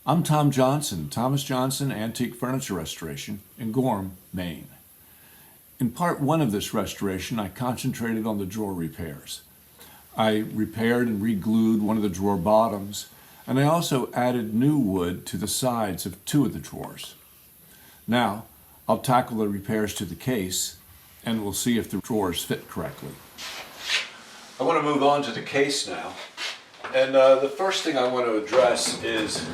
I'm Tom Johnson, Thomas Johnson Antique Furniture Restoration in Gorham, Maine. In part one of this restoration, I concentrated on the drawer repairs. I repaired and re-glued one of the drawer bottoms, and I also added new wood to the sides of two of the drawers. Now, I'll tackle the repairs to the case, and we'll see if the drawers fit correctly. I want to move on to the case now. And the first thing I want to address is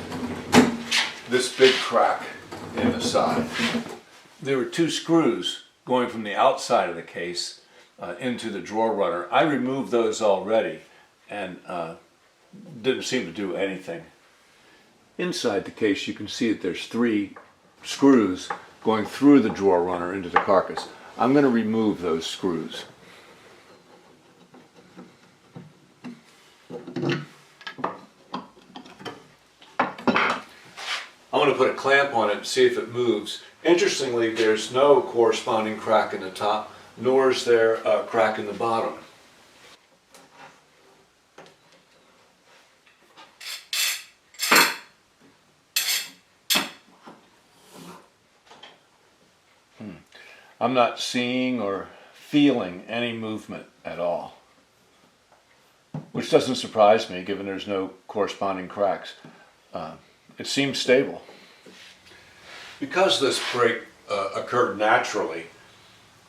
this big crack in the side. There were two screws going from the outside of the case into the drawer runner. I removed those already and didn't seem to do anything. Inside the case you can see that there's three screws going through the drawer runner into the carcass. I'm going to remove those screws. I'm going to put a clamp on it and see if it moves. Interestingly, there's no corresponding crack in the top, nor is there a crack in the bottom. I'm not seeing or feeling any movement at all, which doesn't surprise me given there's no corresponding cracks. It seems stable. Because this break occurred naturally,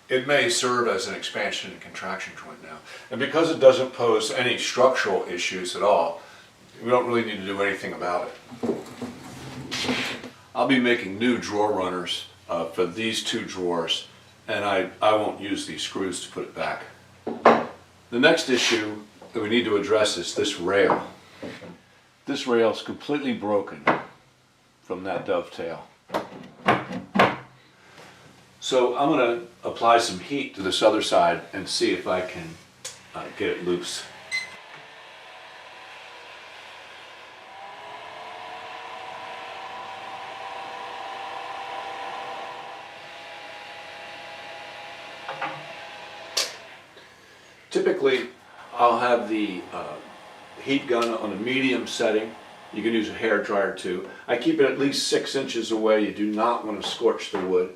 it may serve as an expansion and contraction joint now. And because it doesn't pose any structural issues at all, we don't really need to do anything about it. I'll be making new drawer runners for these two drawers, and I won't use these screws to put it back. The next issue that we need to address is this rail. This rail is completely broken from that dovetail. So I'm going to apply some heat to this other side and see if I can get it loose. Typically, I'll have the heat gun on a medium setting. You can use a hair dryer too. I keep it at least 6 inches away. You do not want to scorch the wood.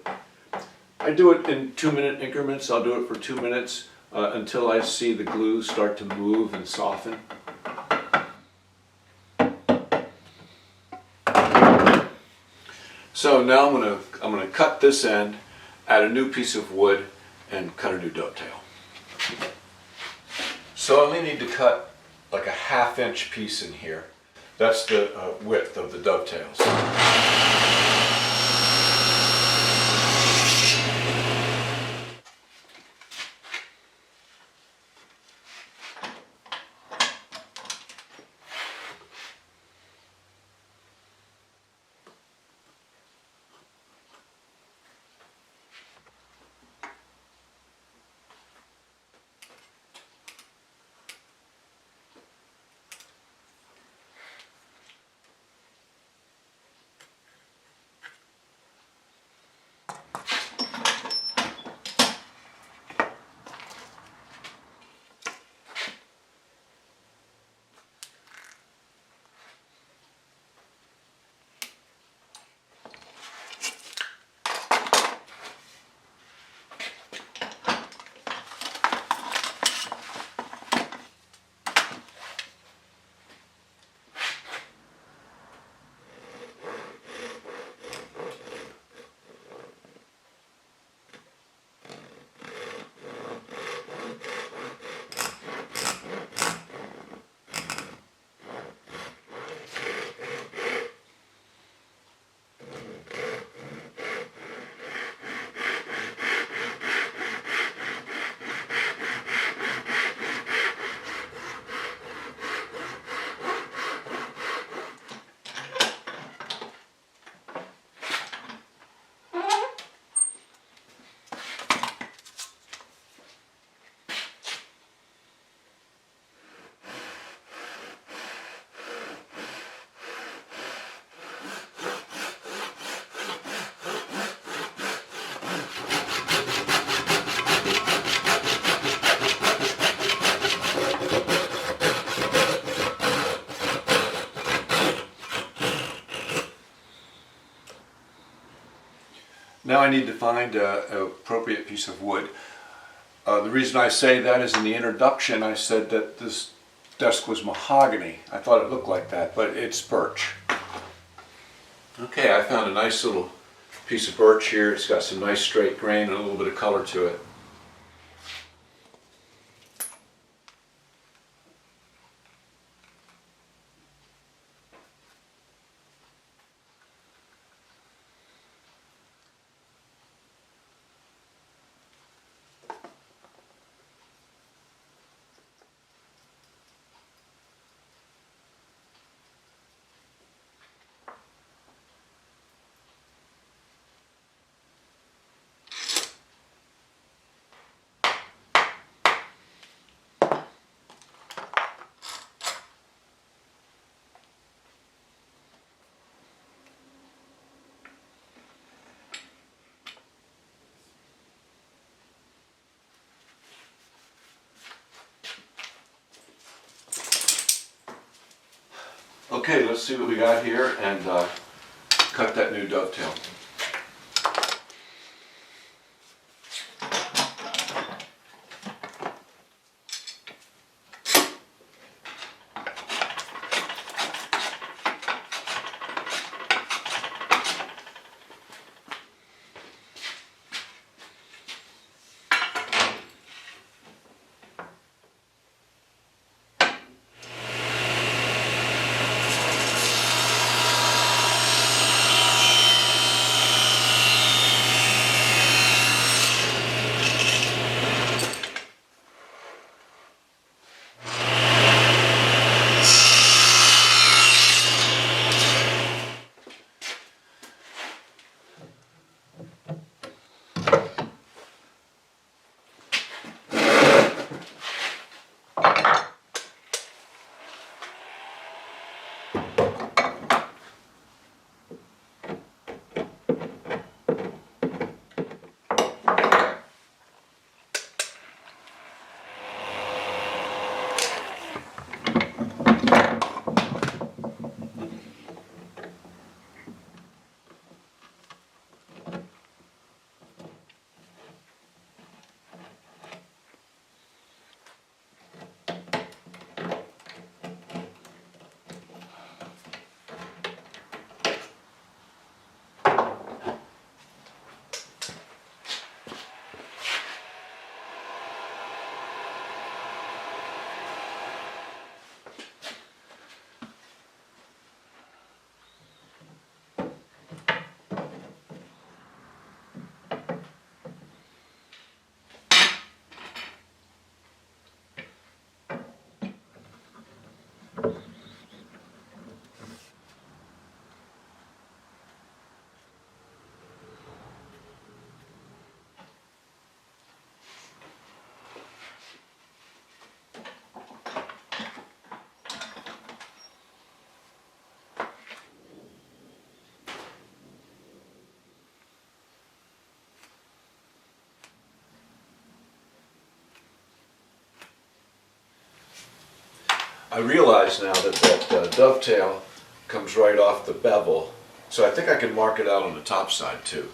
I do it in 2-minute increments. I'll do it for 2 minutes until I see the glue start to move and soften. So now I'm going to cut this end, add a new piece of wood, and cut a new dovetail. So I only need to cut like a 1/2 inch piece in here. That's the width of the dovetails. Now I need to find an appropriate piece of wood. The reason I say that is in the introduction I said that this desk was mahogany. I thought it looked like that, but it's birch. Okay, I found a nice little piece of birch here. It's got some nice straight grain and a little bit of color to it. Okay, let's see what we got here and cut that new dovetail. I realize now that that dovetail comes right off the bevel, so I think I can mark it out on the top side too.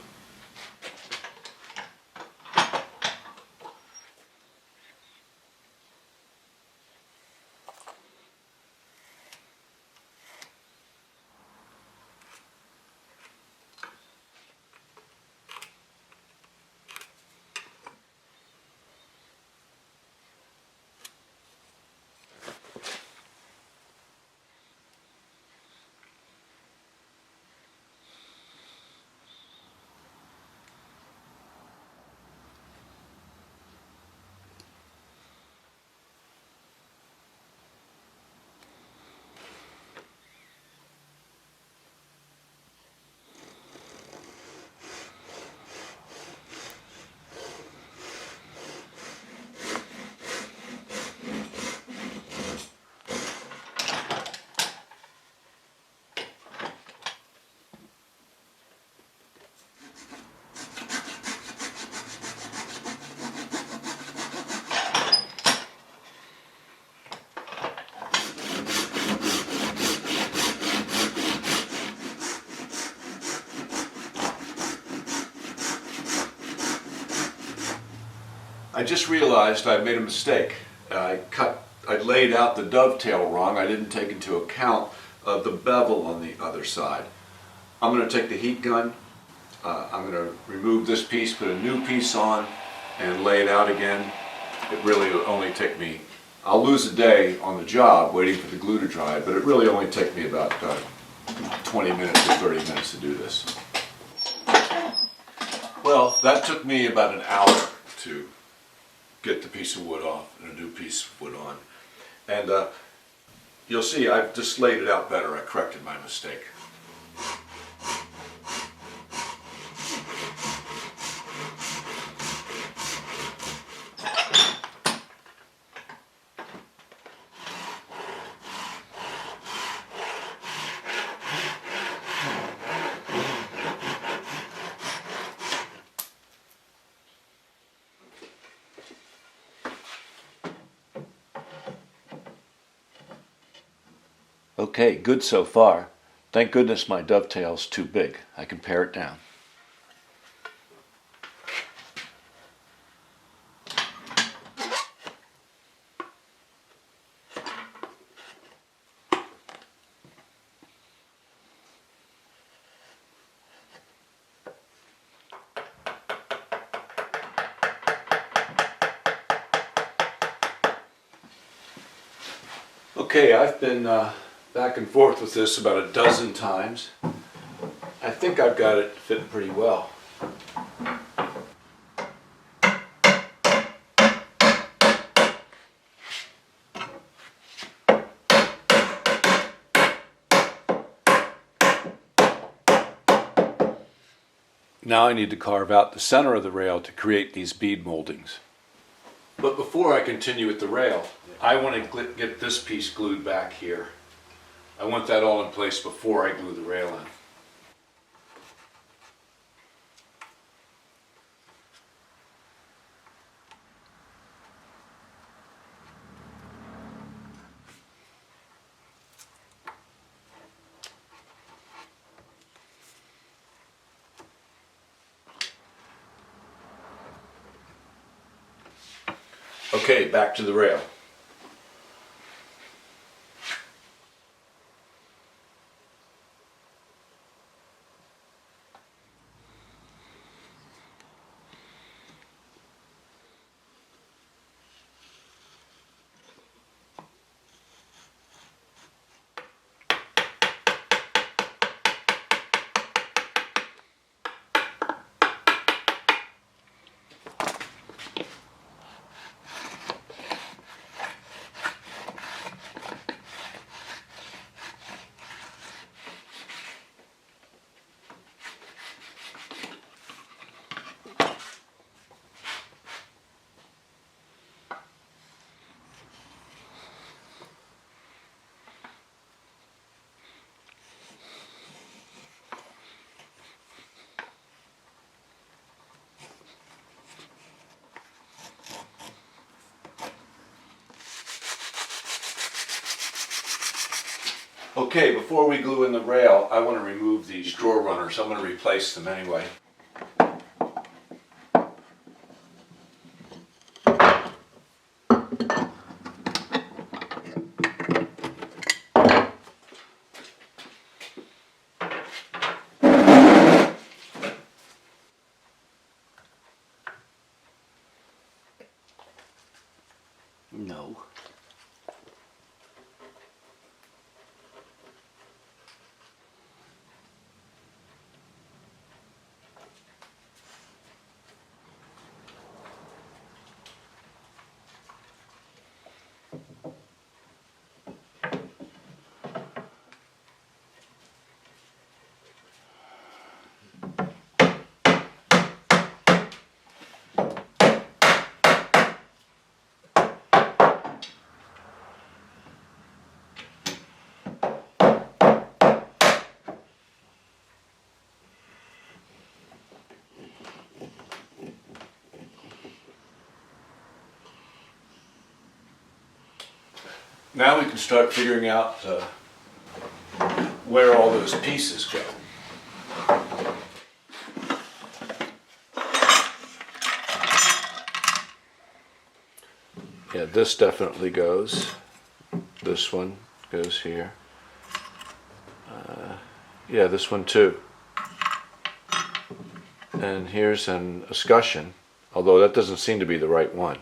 I just realized I made a mistake. I laid out the dovetail wrong. I didn't take into account the bevel on the other side. I'm going to take the heat gun. I'm going to remove this piece, put a new piece on, and lay it out again. It really will only take me, I'll lose a day on the job waiting for the glue to dry, but it really only take me about 20 minutes or 30 minutes to do this. Well, that took me about an hour to get the piece of wood off and a new piece of wood on. And you'll see I've just laid it out better. I corrected my mistake. Okay, good so far. Thank goodness my dovetail's too big. I can pare it down. Okay, I've been back and forth with this about a dozen times. I think I've got it fit pretty well. Now I need to carve out the center of the rail to create these bead moldings. But before I continue with the rail, I want to get this piece glued back here. I want that all in place before I glue the rail in. Okay, back to the rail. Okay, before we glue in the rail, I want to remove these drawer runners. I'm going to replace them anyway. No. Now we can start figuring out where all those pieces go. Yeah, this definitely goes. This one goes here. Yeah, this one too. And here's an escutcheon, although that doesn't seem to be the right one.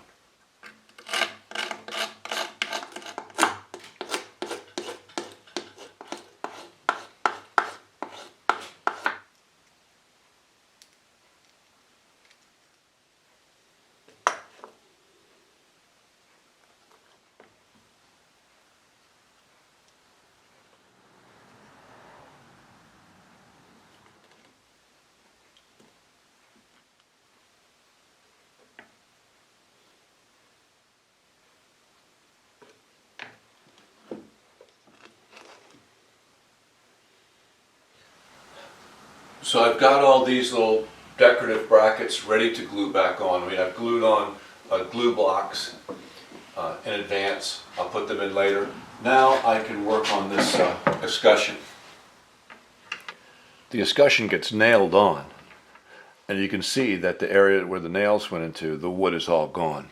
So I've got all these little decorative brackets ready to glue back on. I mean, I've glued on glue blocks in advance. I'll put them in later. Now I can work on this escutcheon. The escutcheon gets nailed on, and you can see that the area where the nails went into, the wood is all gone.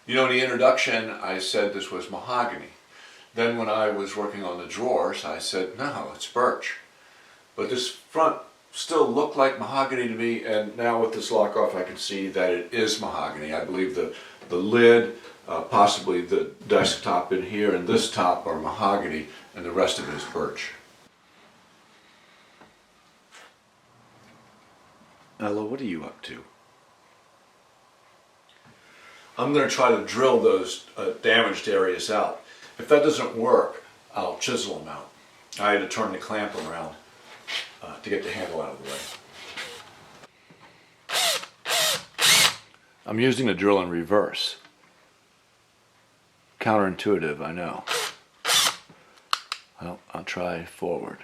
You know, in the introduction, I said this was mahogany. Then when I was working on the drawers, I said, no, it's birch. But this front still looked like mahogany to me, and now with this lock off, I can see that it is mahogany. I believe the lid, possibly the desktop in here, and this top are mahogany, and the rest of it is birch. Ella, what are you up to? I'm going to try to drill those damaged areas out. If that doesn't work, I'll chisel them out. I had to turn the clamp around to get the handle out of the way. I'm using the drill in reverse. Counterintuitive, I know. Well, I'll try forward.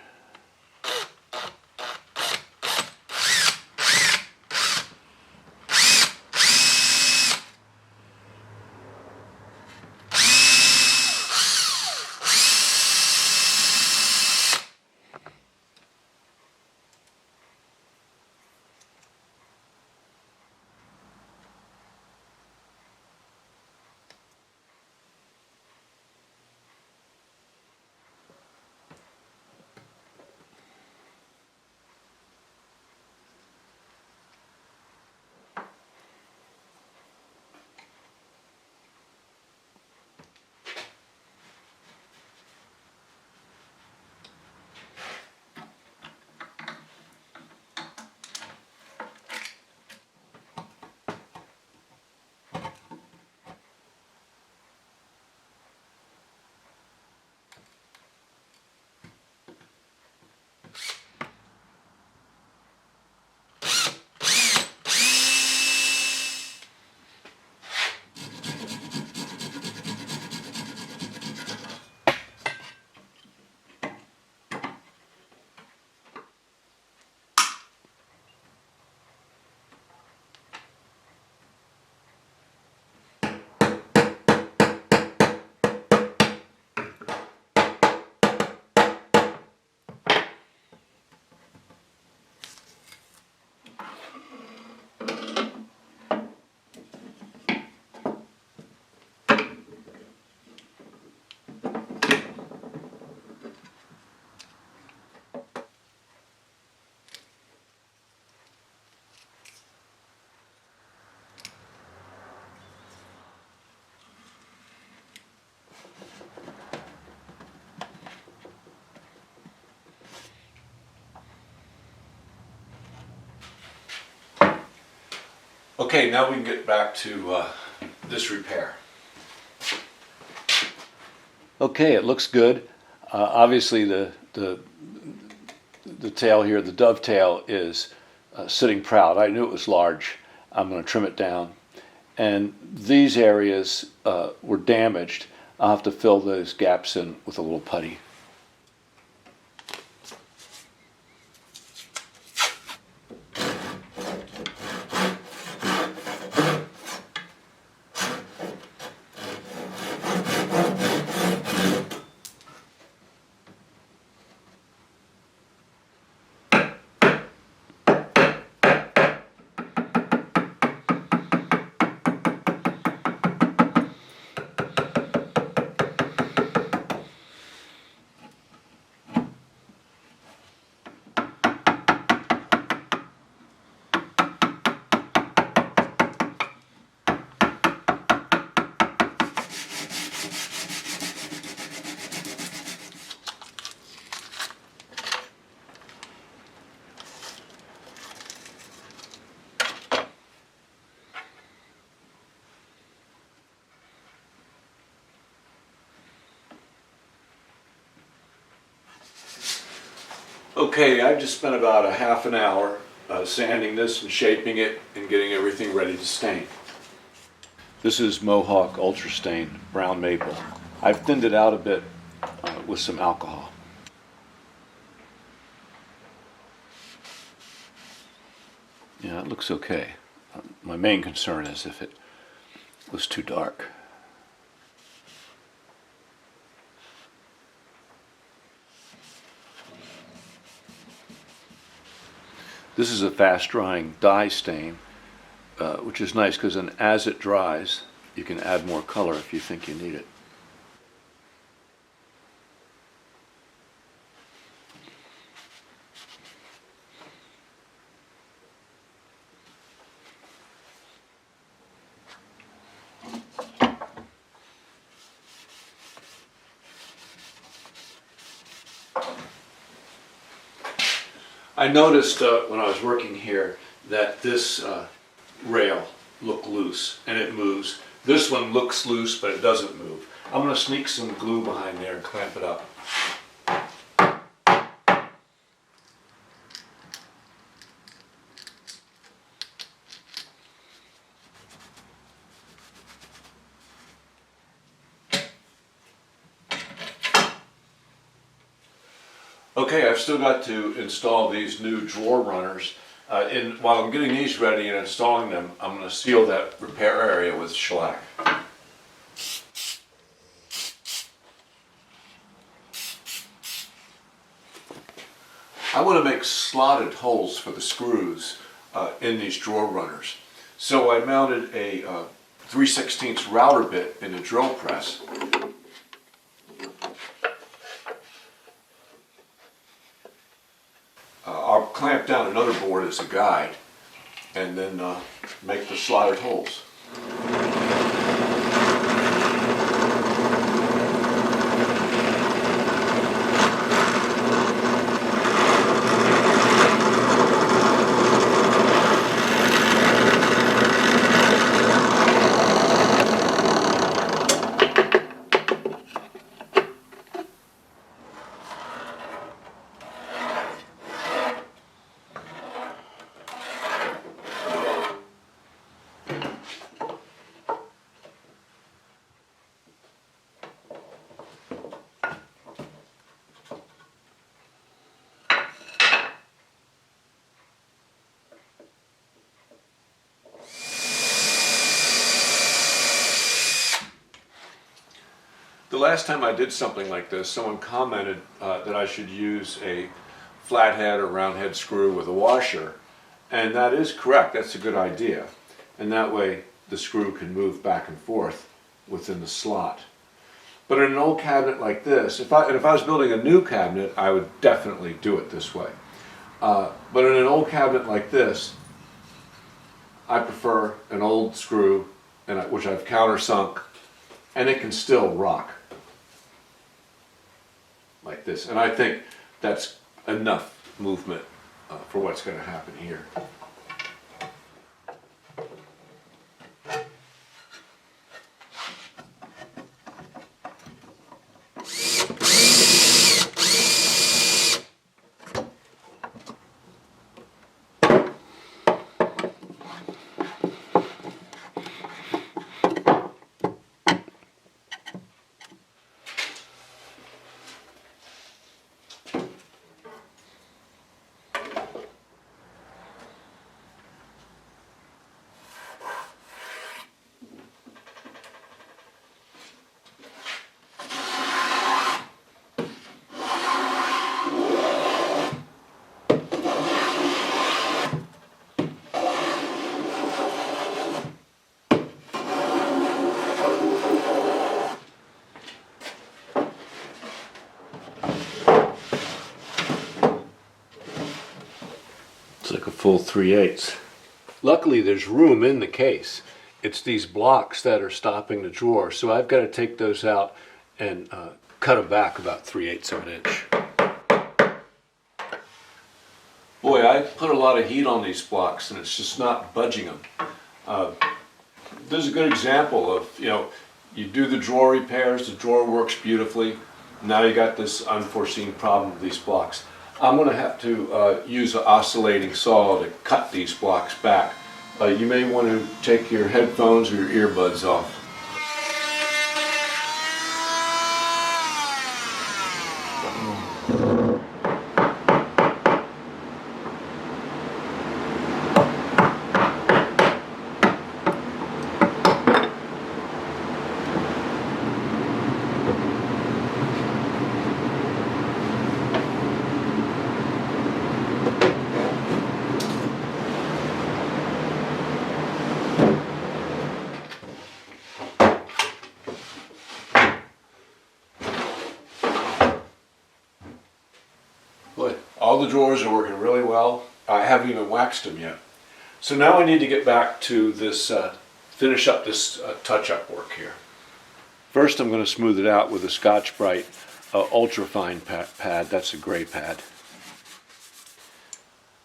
Okay, now we can get back to this repair. Okay, it looks good. Obviously the tail here, the dovetail, is sitting proud. I knew it was large. I'm going to trim it down. And these areas were damaged. I'll have to fill those gaps in with a little putty. Okay, I've just spent about a half an hour sanding this and shaping it and getting everything ready to stain. This is Mohawk Ultra Stain Brown Maple. I've thinned it out a bit with some alcohol. Yeah, it looks okay. My main concern is if it was too dark. This is a fast-drying dye stain, which is nice because then as it dries, you can add more color if you think you need it. I noticed when I was working here that this rail looked loose and it moves. This one looks loose but it doesn't move. I'm going to sneak some glue behind there and clamp it up. Okay, I've still got to install these new drawer runners. While I'm getting these ready and installing them, I'm going to seal that repair area with shellac. I want to make slotted holes for the screws in these drawer runners. So I mounted a 3/16 router bit in the drill press. I'll clamp down another board as a guide and then make the slotted holes. The last time I did something like this, someone commented that I should use a flathead or roundhead screw with a washer, and that is correct. That's a good idea, and that way the screw can move back and forth within the slot. But in an old cabinet like this, if I was building a new cabinet, I would definitely do it this way. But in an old cabinet like this, I prefer an old screw, which I've countersunk, and it can still rock like this. And I think that's enough movement for what's going to happen here. Like a full 3/8. Luckily there's room in the case. It's these blocks that are stopping the drawer, so I've got to take those out and cut them back about 3/8 of an inch. Boy, I put a lot of heat on these blocks and it's just not budging them. This is a good example of, you do the drawer repairs, the drawer works beautifully. Now you got this unforeseen problem with these blocks. I'm going to have to use an oscillating saw to cut these blocks back. You may want to take your headphones or your earbuds off. Boy, all the drawers are working really well. I haven't even waxed them yet. So now I need to get back to this, finish up this touch-up work here. First I'm going to smooth it out with a Scotch-Brite ultra-fine pad. That's a gray pad.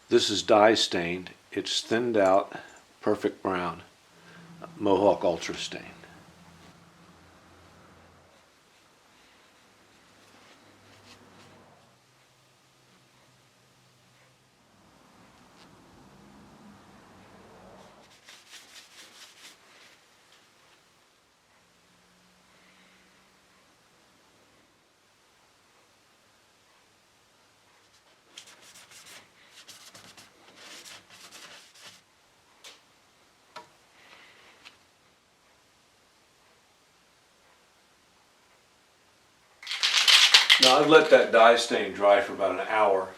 This is dye stained. It's thinned out, perfect brown, Mohawk Ultra Stain. Now I've let that dye stain dry for about an hour.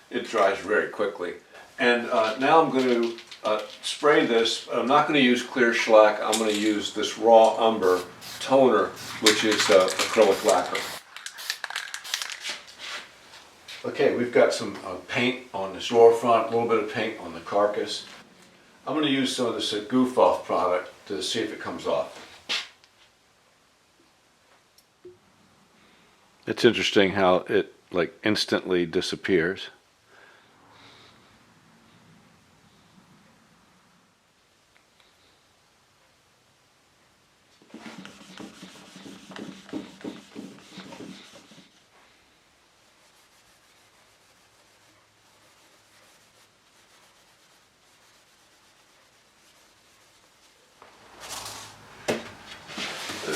It dries very quickly. And now I'm going to spray this. I'm not going to use clear shellac. I'm going to use this raw umber toner, which is acrylic lacquer. Okay, we've got some paint on this drawer front, a little bit of paint on the carcass. I'm going to use some of this Goof Off product to see if it comes off. It's interesting how it like instantly disappears.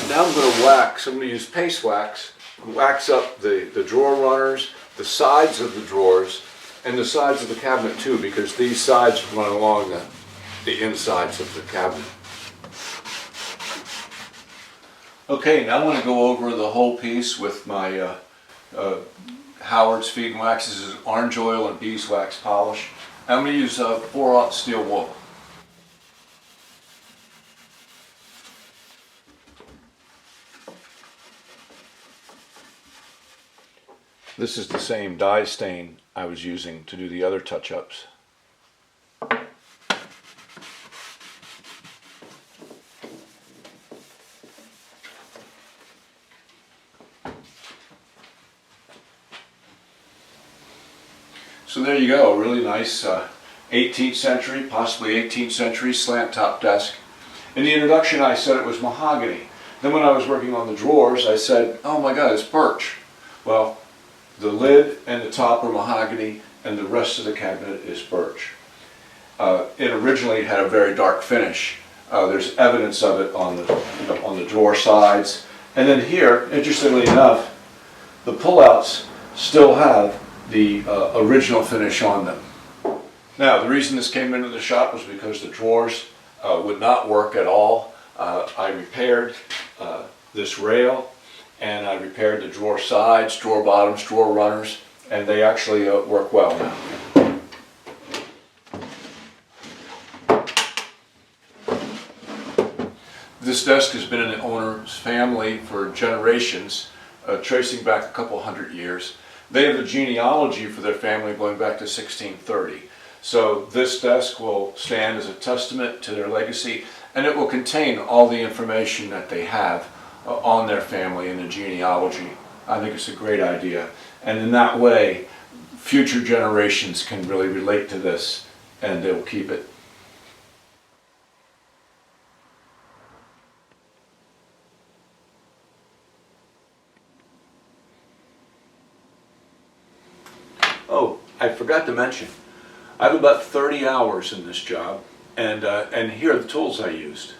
Now I'm going to wax. I'm going to use paste wax. Wax up the drawer runners, the sides of the drawers, and the sides of the cabinet too, because these sides run along the insides of the cabinet. Okay, now I want to go over the whole piece with my Howard's Feed and Wax. This is orange oil and beeswax polish. I'm going to use 4/0 steel wool. This is the same dye stain I was using to do the other touch-ups. So there you go, a really nice 18th century, possibly 18th century slant top desk. In the introduction I said it was mahogany. Then when I was working on the drawers I said, oh my god, it's birch. Well, the lid and the top are mahogany and the rest of the cabinet is birch. It originally had a very dark finish. There's evidence of it on the drawer sides. And then here, interestingly enough, the pullouts still have the original finish on them. Now, the reason this came into the shop was because the drawers would not work at all. I repaired this rail, and I repaired the drawer sides, drawer bottoms, drawer runners, and they actually work well now. This desk has been in the owner's family for generations, tracing back a couple hundred years. They have a genealogy for their family going back to 1630. So this desk will stand as a testament to their legacy, and it will contain all the information that they have on their family and the genealogy. I think it's a great idea. And in that way, future generations can really relate to this and they'll keep it. Oh, I forgot to mention, I have about 30 hours in this job, and here are the tools I used.